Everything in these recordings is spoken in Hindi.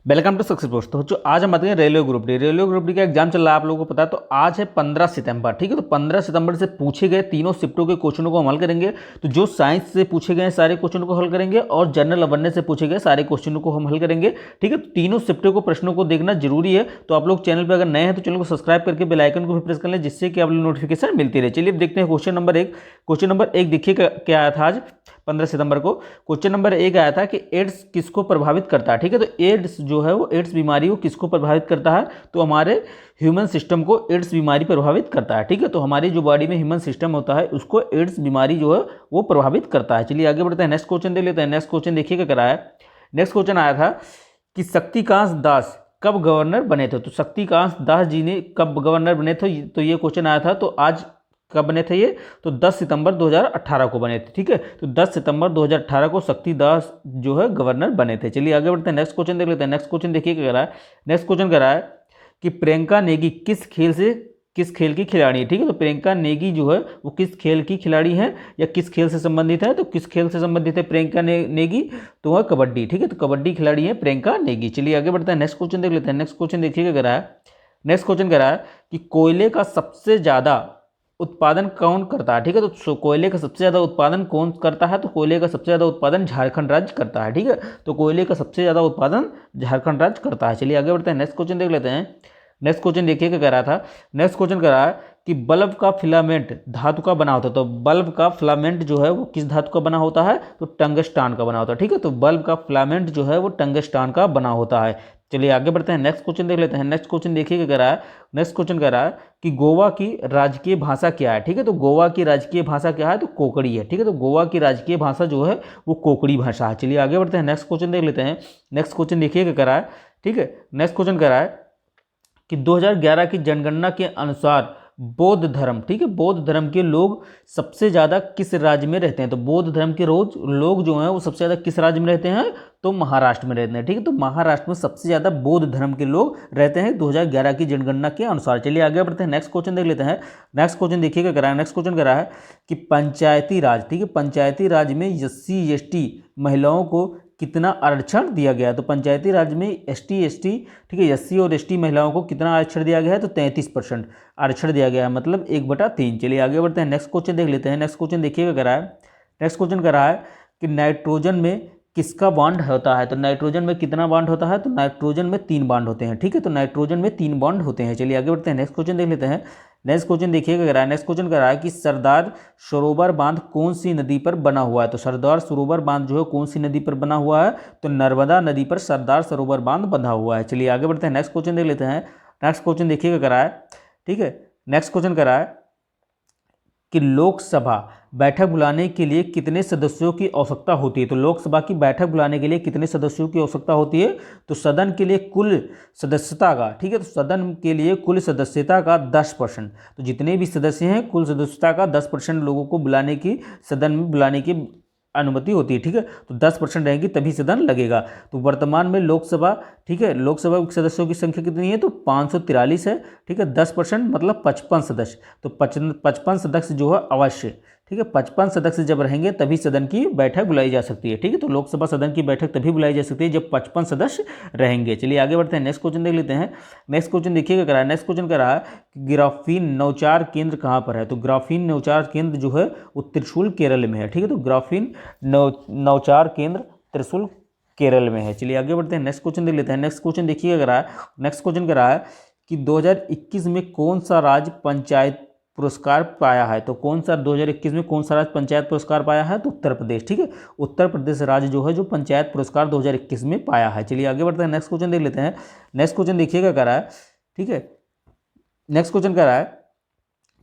Welcome to success post. तो बच्चों आज हम बात करेंगे रेलवे ग्रुप डी का एग्जाम चल रहा है, आप लोगों को पता है। तो आज है 15 सितंबर, ठीक है। तो 15 सितंबर से पूछे गए तीनों शिफ्टों के क्वेश्चनों को हम हल करेंगे। तो जो साइंस से पूछे गए सारे क्वेश्चनों को हल करेंगे और जनरल अवेयरनेस से पूछे गए सारे क्वेश्चनों को हम हल करेंगे, ठीक है। तो तीनों शिफ्टों को प्रश्नों को देखना जरूरी है। तो आप लोग चैनल पर अगर नए हैं तो चैनल को सब्सक्राइब करके बेल आइकन को भी प्रेस कर लें, जिससे कि आप लोग नोटिफिकेशन मिलती रहे। चलिए अब देखते हैं क्वेश्चन नंबर 1। क्वेश्चन नंबर 1 देखिए क्या आया था आज 15 सितंबर को। क्वेश्चन नंबर 1 आया था कि एड्स किसको प्रभावित करता है, ठीक है। तो एड्स जो है वो एड्स बीमारी को किसको प्रभावित करता है, तो हमारे ह्यूमन सिस्टम को एड्स बीमारी प्रभावित करता है, ठीक है। तो हमारी जो बॉडी में ह्यूमन सिस्टम होता है उसको एड्स बीमारी जो है वो प्रभावित करता है। चलिए आगे बढ़ते हैं, नेक्स्ट क्वेश्चन देख लेते हैं। नेक्स्ट क्वेश्चन देखिएगा क्या है। नेक्स्ट क्वेश्चन आया था कि शक्तिकांत दास कब गवर्नर बने थे। तो शक्तिकांत दास जी ने कब गवर्नर बने थे, तो ये क्वेश्चन आया था। तो आज कब बने थे ये, तो 10 सितंबर 2018 को बने थे, ठीक है। तो 10 सितंबर 2018 को शक्तिदास जो है गवर्नर बने थे। चलिए आगे बढ़ते हैं, नेक्स्ट क्वेश्चन देख लेते हैं। नेक्स्ट क्वेश्चन देखिए क्या कह रहा है। नेक्स्ट क्वेश्चन कह रहा है कि प्रियंका नेगी किस खेल की खिलाड़ी है, ठीक है। तो प्रियंका नेगी जो है वो किस खेल की खिलाड़ी है या किस खेल से संबंधित है, तो किस खेल से संबंधित है प्रियंका नेगी, तो वह कबड्डी, ठीक है। तो कबड्डी खिलाड़ी है प्रियंका नेगी। चलिए आगे बढ़ते हैं, नेक्स्ट क्वेश्चन देख लेते हैं। नेक्स्ट क्वेश्चन देखिए क्या कह रहा है। नेक्स्ट क्वेश्चन कह रहा है कि कोयले का सबसे ज्यादा उत्पादन कौन करता है, ठीक है। तो कोयले का सबसे ज़्यादा उत्पादन कौन करता है, तो कोयले का सबसे ज़्यादा उत्पादन झारखंड राज्य करता है, ठीक है। तो कोयले का सबसे ज़्यादा उत्पादन झारखंड राज्य करता है। चलिए आगे बढ़ते हैं, नेक्स्ट क्वेश्चन देख लेते हैं। नेक्स्ट क्वेश्चन देखिए क्या कह रहा था। नेक्स्ट क्वेश्चन कह रहा है कि बल्ब का फिलामेंट धातु का बना होता है। तो बल्ब का फिलामेंट जो है वो किस धातु का बना होता है, तो टंगस्टान का बना होता है, ठीक है। तो बल्ब का फिलामेंट जो है वो टंगस्टान का बना होता है। चलिए आगे बढ़ते हैं, नेक्स्ट क्वेश्चन देख लेते हैं। नेक्स्ट क्वेश्चन देखिए क्या कह रहा है। नेक्स्ट क्वेश्चन कह रहा है कि गोवा की राजकीय भाषा क्या है, ठीक है। तो गोवा की राजकीय भाषा क्या है, तो कोकड़ी है, ठीक है। तो गोवा की राजकीय भाषा जो है वो कोकड़ी भाषा है। चलिए आगे बढ़ते हैं, नेक्स्ट क्वेश्चन देख लेते हैं। नेक्स्ट क्वेश्चन देखिए क्या कह रहा है, ठीक है। नेक्स्ट क्वेश्चन कह रहा है कि 2011 की जनगणना के अनुसार बौद्ध धर्म, ठीक है, बौद्ध धर्म के लोग सबसे ज़्यादा किस राज्य में रहते हैं। तो बौद्ध धर्म के लोग जो हैं वो सबसे ज़्यादा किस राज्य में रहते हैं, तो महाराष्ट्र में रहते हैं, ठीक है। तो महाराष्ट्र में सबसे ज़्यादा बौद्ध धर्म के लोग रहते हैं 2011 की जनगणना के अनुसार। चलिए आगे बढ़ते हैं, नेक्स्ट क्वेश्चन देख लेते हैं। नेक्स्ट क्वेश्चन देखिएगा कह रहा है। नेक्स्ट क्वेश्चन कह रहा है कि पंचायती राज, ठीक है, पंचायती राज में SC/ST महिलाओं को कितना आरक्षण दिया गया है। तो पंचायती राज में ST/ST, ठीक है, SC और ST महिलाओं को कितना आरक्षण दिया गया है, तो 33% आरक्षण दिया गया है, मतलब 1/3। चलिए आगे बढ़ते हैं, नेक्स्ट क्वेश्चन देख लेते हैं। नेक्स्ट क्वेश्चन देखिएगा कह रहा है। नेक्स्ट क्वेश्चन कह रहा है कि नाइट्रोजन में किसका बॉन्ड होता है। तो नाइट्रोजन में कितना बॉन्ड होता है, तो नाइट्रोजन में 3 बॉन्ड होते हैं, ठीक है। तो नाइट्रोजन में 3 बॉन्ड होते हैं। चलिए आगे बढ़ते हैं, नेक्स्ट क्वेश्चन देख लेते हैं। नेक्स्ट क्वेश्चन देखिएगा कह रहा है। नेक्स्ट क्वेश्चन कह रहा है कि सरदार सरोवर बांध कौन सी नदी पर बना हुआ है। तो सरदार सरोवर बांध जो है कौन सी नदी पर बना हुआ है, तो नर्मदा नदी पर सरदार सरोवर बांध बंधा हुआ है। चलिए आगे बढ़ते हैं, नेक्स्ट क्वेश्चन देख लेते हैं। नेक्स्ट क्वेश्चन देखिएगा कह रहा है, ठीक है। नेक्स्ट क्वेश्चन कह रहा है कि लोकसभा बैठक बुलाने के लिए कितने सदस्यों की आवश्यकता होती है। तो लोकसभा की बैठक बुलाने के लिए कितने सदस्यों की आवश्यकता होती है, तो सदन के लिए कुल सदस्यता का, ठीक है, तो सदन के लिए कुल सदस्यता का 10%, तो जितने भी सदस्य हैं कुल सदस्यता का 10% लोगों को बुलाने की, सदन में बुलाने की अनुमति होती है, ठीक है। तो 10% रहेगी तभी सदन लगेगा। तो वर्तमान में लोकसभा, ठीक है, लोकसभा के सदस्यों की संख्या कितनी है, तो 543 है, ठीक है। 10% मतलब 55 सदस्य, तो 55 सदस्य जो है अवश्य, ठीक है, 55 सदस्य जब रहेंगे तभी सदन की बैठक बुलाई जा सकती है, ठीक है। तो लोकसभा सदन की बैठक तभी बुलाई जा सकती है जब 55 सदस्य रहेंगे। चलिए आगे बढ़ते हैं, नेक्स्ट क्वेश्चन देख लेते हैं। नेक्स्ट क्वेश्चन देखिएगा कह रहा है। नेक्स्ट क्वेश्चन कह रहा है कि ग्राफीन नौचार केंद्र कहाँ पर है। तो ग्राफीन नौचार केंद्र जो है वो त्रिशूल केरल में है, ठीक है। तो ग्राफीन नौचार केंद्र त्रिशूल केरल में है। चलिए आगे बढ़ते हैं, नेक्स्ट क्वेश्चन देख लेते हैं। नेक्स्ट क्वेश्चन देखिएगा कह रहा है। नेक्स्ट क्वेश्चन कह रहा है कि 2021 में कौन सा राज्य पंचायत पुरस्कार पाया है। तो कौन सा 2021 में कौन सा राज्य पंचायत पुरस्कार पाया है, तो उत्तर प्रदेश, ठीक है। उत्तर प्रदेश राज्य जो है जो पंचायत पुरस्कार 2021 में पाया है। चलिए आगे बढ़ते हैं, नेक्स्ट क्वेश्चन देख लेते हैं। नेक्स्ट क्वेश्चन देखिएगा कह रहा है, ठीक है। नेक्स्ट क्वेश्चन कह रहा है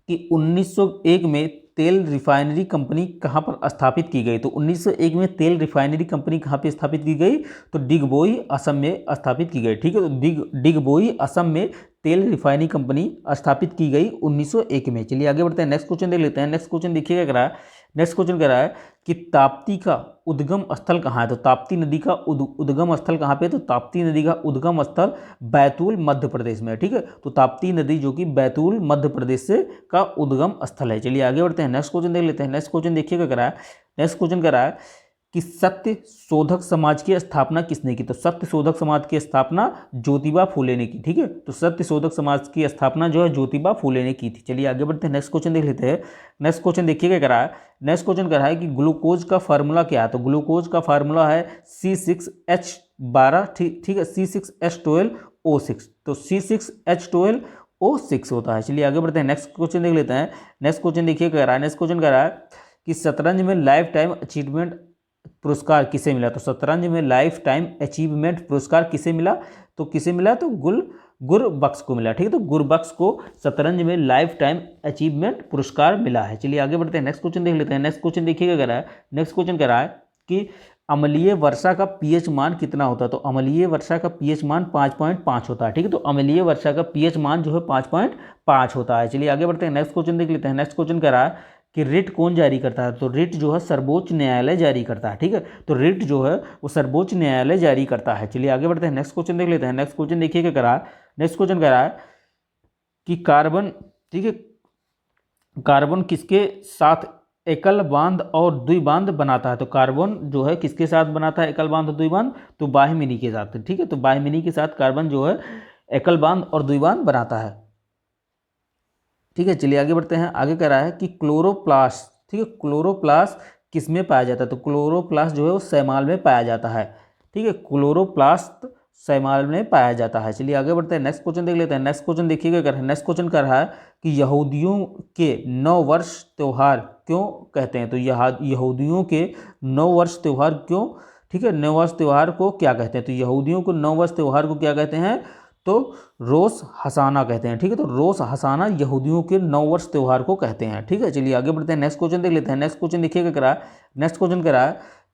कि 1901 में तेल रिफाइनरी कंपनी कहाँ पर स्थापित की गई। तो 1901 में तेल रिफाइनरी कंपनी कहाँ पे स्थापित की गई, तो डिगबोई असम में स्थापित की गई, ठीक है। तो डिगबोई असम में तेल रिफाइनरी कंपनी स्थापित की गई 1901 में। चलिए आगे बढ़ते हैं, नेक्स्ट क्वेश्चन देख लेते हैं। नेक्स्ट क्वेश्चन देखिएगा कह रहा है। नेक्स्ट क्वेश्चन कह रहा है कि ताप्ती का उद्गम स्थल कहाँ है। तो ताप्ती नदी का उद्गम स्थल कहाँ पे है, तो ताप्ती नदी का उद्गम स्थल बैतूल मध्य प्रदेश में है, ठीक है। तो ताप्ती नदी जो कि बैतूल मध्य प्रदेश से का उद्गम स्थल है। चलिए आगे बढ़ते हैं, नेक्स्ट क्वेश्चन देख लेते हैं। नेक्स्ट क्वेश्चन देखिएगा कह रहा है। नेक्स्ट क्वेश्चन कह रहा है कि सत्य शोधक समाज की स्थापना किसने की? तो सत्य शोधक समाज की स्थापना ज्योतिबा फूले ने की। ठीक है, तो सत्य शोधक समाज की स्थापना जो है ज्योतिबा फूले ने की थी। चलिए आगे बढ़ते हैं, नेक्स्ट क्वेश्चन देख लेते हैं। नेक्स्ट क्वेश्चन देखिए क्या करा है। नेक्स्ट क्वेश्चन करा है कि ग्लूकोज का फार्मूला क्या है? तो ग्लूकोज का फार्मूला है C6H12, ठीक है, C6H12O6। तो C6H12O6 होता है। चलिए आगे बढ़ते हैं, नेक्स्ट क्वेश्चन देख लेते हैं। नेक्स्ट क्वेश्चन देखिए क्या करा है। नेक्स्ट क्वेश्चन करा है कि शतरंज में लाइफ टाइम अचीवमेंट पुरस्कार किसे मिला? तो शतरंज में लाइफ टाइम अचीवमेंट पुरस्कार किसे मिला? तो किसे मिला? तो गुरबख्श को मिला। ठीक है, तो गुरबख्श को शतरंज में लाइफ टाइम अचीवमेंट पुरस्कार मिला है। चलिए आगे बढ़ते हैं, नेक्स्ट क्वेश्चन देख लेते हैं। नेक्स्ट क्वेश्चन देखिएगा क्या है। नेक्स्ट क्वेश्चन कह रहा है कि अम्लीय वर्षा का पीएच मान कितना होता है? तो अम्लीय वर्षा का पीएच मान 5.5 होता है। ठीक है, तो अम्लीय वर्षा का पीएच मान जो है 5.5 होता है। चलिए आगे बढ़ते हैं, नेक्स्ट क्वेश्चन देख लेते हैं। नेक्स्ट क्वेश्चन कह रहा है कि रिट कौन जारी करता है? तो रिट जो है सर्वोच्च न्यायालय जारी करता है। ठीक है, तो रिट जो है वो सर्वोच्च न्यायालय जारी करता है। चलिए आगे बढ़ते हैं, नेक्स्ट क्वेश्चन देख लेते हैं। नेक्स्ट क्वेश्चन देखिए क्या करा है। नेक्स्ट क्वेश्चन कह रहा है कि कार्बन, ठीक है, कार्बन किसके साथ एकल बांध और द्विबांध बनाता है? तो कार्बन जो है किसके साथ बनाता है एकल बांध और द्विबांध? तो बाह्यमिनी के साथ। ठीक है, तो बाह्यमिनी के साथ कार्बन जो है एकल बांध और द्विबांध बनाता है। ठीक है, चलिए आगे बढ़ते हैं। आगे कह रहा है कि क्लोरोप्लास्ट, ठीक है, क्लोरोप्लास्ट किस में पाया जाता है? तो क्लोरोप्लास्ट जो है वो शैवाल में पाया जाता है। ठीक है, क्लोरोप्लास्ट शैवाल में पाया जाता है। चलिए आगे बढ़ते हैं, नेक्स्ट क्वेश्चन देख लेते हैं। नेक्स्ट क्वेश्चन देखिएगा क्या है। नेक्स्ट क्वेश्चन कर रहा है कि यहूदियों के नववर्ष त्यौहार क्यों कहते हैं? तो यहूदियों के नववर्ष त्यौहार क्यों, ठीक है, नववर्ष त्यौहार को क्या कहते हैं? तो यहूदियों को नववर्ष त्यौहार को क्या कहते हैं? तो रोश हसाना कहते हैं। ठीक है, तो रोश हसाना यहूदियों के नववर्ष त्यौहार को कहते हैं। ठीक है, चलिए आगे बढ़ते हैं, नेक्स्ट क्वेश्चन देख लेते हैं। नेक्स्ट क्वेश्चन देखिएगा करा। नेक्स्ट क्वेश्चन करा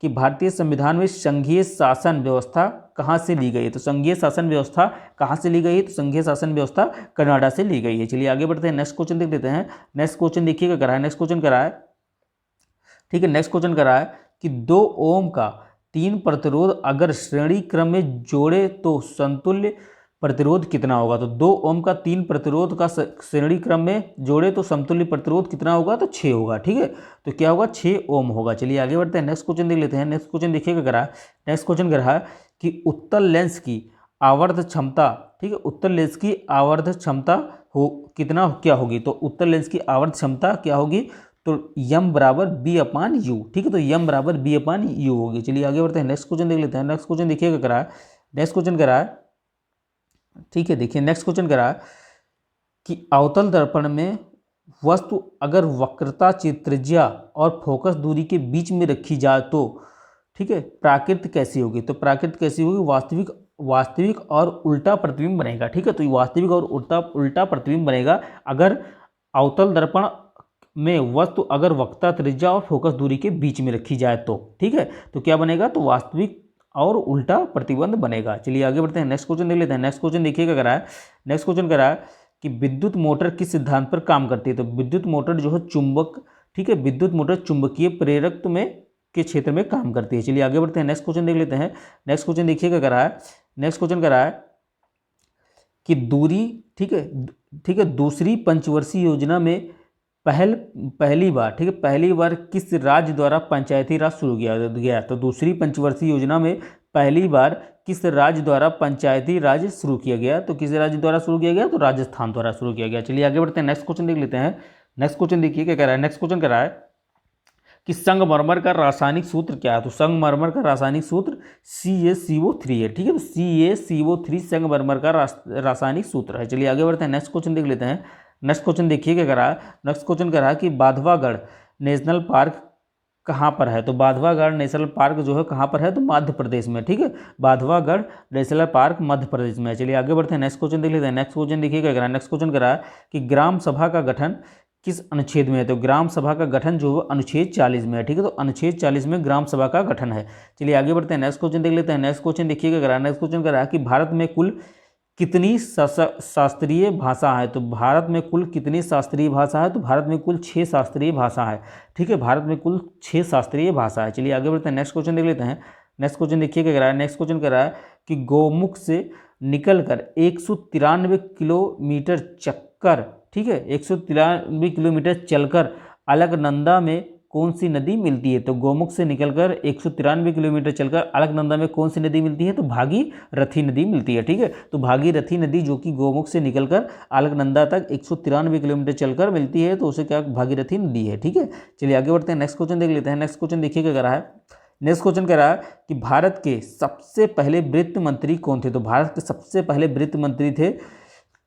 कि भारतीय संविधान में संघीय शासन व्यवस्था कहाँ से ली गई है? तो संघीय शासन व्यवस्था कहाँ से ली गई है? तो संघीय शासन व्यवस्था कनाडा से ली गई है। चलिए आगे बढ़ते हैं, नेक्स्ट क्वेश्चन देख लेते हैं। नेक्स्ट क्वेश्चन देखिएगा करा है। नेक्स्ट क्वेश्चन करा है, ठीक है, नेक्स्ट क्वेश्चन करा है कि 2 ओम का 3 प्रतिरोध अगर श्रेणी क्रम में जोड़े तो समतुल्य प्रतिरोध कितना होगा? तो 2 ओम का 3 प्रतिरोध का श्रेणी क्रम में जोड़े तो समतुल्य प्रतिरोध कितना होगा? तो 6 होगा। ठीक है, तो क्या होगा? 6 ओम होगा। चलिए आगे बढ़ते हैं, नेक्स्ट क्वेश्चन देख लेते हैं। नेक्स्ट क्वेश्चन देखिएगा करा। नेक्स्ट क्वेश्चन करा है कि उत्तल लेंस की आवर्ध क्षमता, ठीक है, उत्तल लेंस की आवर्ध क्षमता हो कितना क्या होगी? तो उत्तल लेंस की आवर्ध क्षमता क्या होगी? तो यम बराबर B/U। ठीक है, तो यम बराबर B/U होगी। चलिए आगे बढ़ते हैं, नेक्स्ट क्वेश्चन देख लेते हैं। नेक्स्ट क्वेश्चन देखिएगा करा। नेक्स्ट क्वेश्चन करा, ठीक है, देखिए नेक्स्ट क्वेश्चन करा कि अवतल दर्पण में वस्तु अगर वक्रता त्रिज्या और फोकस दूरी के बीच में रखी जाए तो, ठीक है, प्राकृत कैसी होगी? तो प्राकृत कैसी होगी? वास्तविक और उल्टा प्रतिबिंब बनेगा। ठीक है, तो वास्तविक और उल्टा प्रतिबिंब बनेगा अगर अवतल दर्पण में वस्तु अगर वक्रता त्रिज्या और फोकस दूरी के बीच में रखी जाए तो। ठीक है, तो क्या बनेगा? तो वास्तविक और उल्टा प्रतिबंध बनेगा। चलिए आगे बढ़ते हैं, नेक्स्ट क्वेश्चन देख लेते हैं। नेक्स्ट क्वेश्चन देखिएगा करा है। नेक्स्ट क्वेश्चन करा है कि विद्युत मोटर किस सिद्धांत पर काम करती है? तो विद्युत मोटर जो है चुंबक, ठीक है, विद्युत मोटर चुंबकीय प्रेरकत्व में के क्षेत्र में काम करती है। चलिए आगे बढ़ते हैं, नेक्स्ट क्वेश्चन देख लेते हैं। नेक्स्ट क्वेश्चन देखिएगा करा है। नेक्स्ट क्वेश्चन करा है कि दूरी, ठीक है, दूसरी पंचवर्षीय योजना में पहली बार, ठीक है, पहली बार किस राज्य द्वारा पंचायती राज शुरू किया गया? तो दूसरी पंचवर्षीय योजना में पहली बार किस राज्य द्वारा पंचायती राज शुरू किया गया? तो किस राज्य द्वारा शुरू किया गया? तो राजस्थान द्वारा शुरू किया गया। चलिए आगे बढ़ते हैं, नेक्स्ट क्वेश्चन देख लेते हैं। नेक्स्ट क्वेश्चन देखिए क्या कह रहा है। नेक्स्ट क्वेश्चन कह रहा है कि संगमरमर का रासायनिक सूत्र क्या है? तो संगमरमर का रासायनिक सूत्र CaCO3 है। ठीक है, तो CaCO3 संगमरमर का रासायनिक सूत्र है। चलिए आगे बढ़ते हैं, नेक्स्ट क्वेश्चन देख लेते हैं। नेक्स्ट क्वेश्चन देखिए क्या करा। नेक्स्ट क्वेश्चन करा कि बांधवागढ़ नेशनल पार्क कहाँ पर है? तो बांधवागढ़ नेशनल पार्क जो है कहाँ पर है? तो मध्य प्रदेश में। ठीक है, बांधवागढ़ नेशनल पार्क मध्य प्रदेश में है। चलिए आगे बढ़ते हैं, नेक्स्ट क्वेश्चन देख लेते हैं। नेक्स्ट क्वेश्चन देखिए क्या करा। नेक्स्ट क्वेश्चन करा कि ग्राम सभा का गठन किस अनुच्छेद में है? तो ग्राम सभा का गठन जो है अनुच्छेद 40 में है। ठीक है, तो अनुच्छेद 40 में ग्राम सभा का गठन है। चलिए आगे बढ़ते हैं, नेक्स्ट क्वेश्चन देख लेते हैं। नेक्स्ट क्वेश्चन देखिए क्या करा। नेक्स्ट क्वेश्चन करा कि भारत में कुल कितनी शास्त्रीय भाषा है? तो भारत में कुल कितनी शास्त्रीय भाषा है? तो भारत में कुल 6 शास्त्रीय भाषा है। ठीक है, भारत में कुल 6 शास्त्रीय भाषा है। चलिए आगे बढ़ते हैं, नेक्स्ट क्वेश्चन देख लेते हैं। नेक्स्ट क्वेश्चन देखिए क्या कह रहा है। नेक्स्ट क्वेश्चन कह रहा है कि गौमुख से निकलकर 193 किलोमीटर चक्कर, ठीक है, 193 किलोमीटर चलकर अलकनंदा में कौन सी नदी मिलती है? तो गोमुख से निकलकर 193 किलोमीटर चलकर अलकनंदा में कौन सी नदी मिलती है? तो भागीरथी नदी मिलती है। ठीक है, तो भागीरथी नदी जो कि गोमुख से निकलकर अलकनंदा तक 193 किलोमीटर चलकर मिलती है, तो उसे क्या भागीरथी नदी है। ठीक है, चलिए आगे बढ़ते हैं, नेक्स्ट क्वेश्चन देख लेते हैं। नेक्स्ट क्वेश्चन देखिए क्या कर रहा है। नेक्स्ट क्वेश्चन कह रहा है कि भारत के सबसे पहले वित्त मंत्री कौन थे? तो भारत के सबसे पहले वित्त मंत्री थे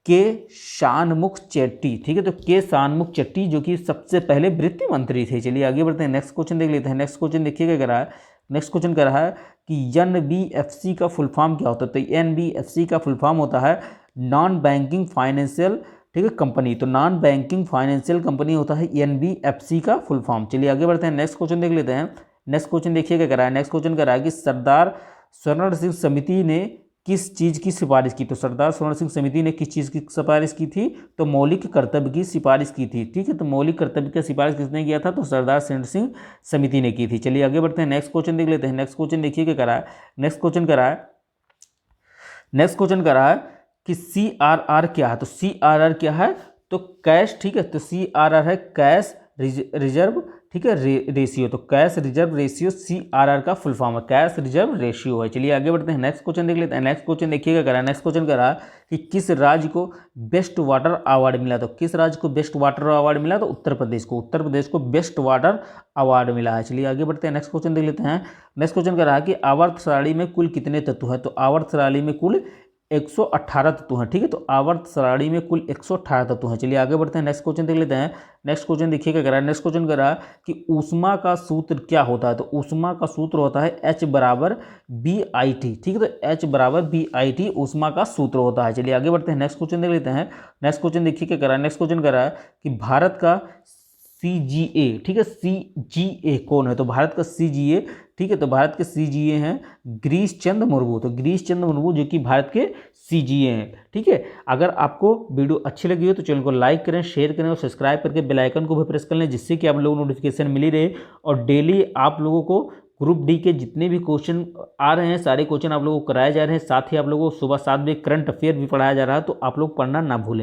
के शानमुख चेट्टी। ठीक है, तो के शानमुख चेट्टी जो कि सबसे पहले वित्त मंत्री थे। चलिए आगे बढ़ते हैं, नेक्स्ट क्वेश्चन देख लेते हैं। नेक्स्ट क्वेश्चन देखिए क्या कह रहा है। नेक्स्ट क्वेश्चन कह रहा है कि एनबीएफसी का फुल फॉर्म क्या होता है? तो एनबीएफसी का फुल फॉर्म होता है नॉन बैंकिंग फाइनेंशियल, ठीक है, कंपनी। तो नॉन बैंकिंग फाइनेंशियल कंपनी होता है एनबीएफसी का फुल फॉर्म। चलिए आगे बढ़ते हैं, नेक्स्ट क्वेश्चन देख लेते हैं। नेक्स्ट क्वेश्चन देखिए क्या कह रहा है। नेक्स्ट क्वेश्चन कह रहा है कि सरदार स्वर्ण सिंह समिति ने किस चीज़ की सिफारिश की? तो सरदार स्वर्ण सिंह समिति ने किस चीज़ की सिफारिश की थी? तो मौलिक कर्तव्य की सिफारिश की थी। ठीक है, तो मौलिक कर्तव्य की सिफारिश किसने किया था? तो सरदार स्वर्ण सिंह समिति ने की थी। चलिए आगे बढ़ते हैं, नेक्स्ट क्वेश्चन देख लेते हैं। नेक्स्ट क्वेश्चन देखिए क्या कर रहा है। नेक्स्ट क्वेश्चन कर रहा है, नेक्स्ट क्वेश्चन कर रहा है कि CRR क्या है? तो CRR क्या है? तो कैश, ठीक है, तो CRR है कैश रिजर्व, ठीक है, रेशियो। तो कैश रिजर्व रेशियो CRR का फुल फॉर्म है, कैश रिजर्व रेशियो है। चलिए आगे बढ़ते हैं, नेक्स्ट क्वेश्चन देख लेते हैं। नेक्स्ट क्वेश्चन देखिएगा करा है। नेक्स्ट क्वेश्चन करा है कि किस राज्य को बेस्ट वाटर अवार्ड मिला? तो किस राज्य को बेस्ट वाटर अवार्ड मिला? तो उत्तर प्रदेश को, उत्तर प्रदेश को बेस्ट वाटर अवार्ड मिला है। चलिए आगे बढ़ते हैं, नेक्स्ट क्वेश्चन देख लेते हैं। नेक्स्ट क्वेश्चन करा है कि आवर्त सारणी में कुल कितने तत्व है? तो आवर्त सारणी में कुल 118 तत्व हैं। ठीक है, तो आवर्त सारणी में कुल 118 तत्व हैं। चलिए आगे बढ़ते हैं, नेक्स्ट क्वेश्चन देख लेते हैं। नेक्स्ट क्वेश्चन देखिए क्या कह रहा है। नेक्स्ट क्वेश्चन कह रहा है कि ऊष्मा का सूत्र क्या होता है? तो ऊष्मा का सूत्र होता है H बराबर BIT। ठीक है, तो H बराबर BIT ऊष्मा का सूत्र होता है। चलिए आगे बढ़ते हैं, नेक्स्ट क्वेश्चन देख लेते हैं। नेक्स्ट क्वेश्चन देखिए क्या कह रहा है। नेक्स्ट क्वेश्चन कह रहा है कि भारत का CGA, ठीक है, CGA कौन है? तो भारत का CGA, ठीक है, तो भारत के CGA हैं गिरीश चंद्र मुर्मू। तो गिरीश चंद्र मुर्मू जो कि भारत के CGA हैं। ठीक है, अगर आपको वीडियो अच्छी लगी हो तो चैनल को लाइक करें, शेयर करें और सब्सक्राइब करके बेल आइकन को भी प्रेस कर लें, जिससे कि आप लोगों को नोटिफिकेशन मिली रहे और डेली आप लोगों को ग्रुप डी के जितने भी क्वेश्चन आ रहे हैं सारे क्वेश्चन आप लोगों को कराए जा रहे हैं। साथ ही आप लोगों को सुबह 7 बजे करंट अफेयर भी पढ़ाया जा रहा है, तो आप लोग पढ़ना ना भूलें।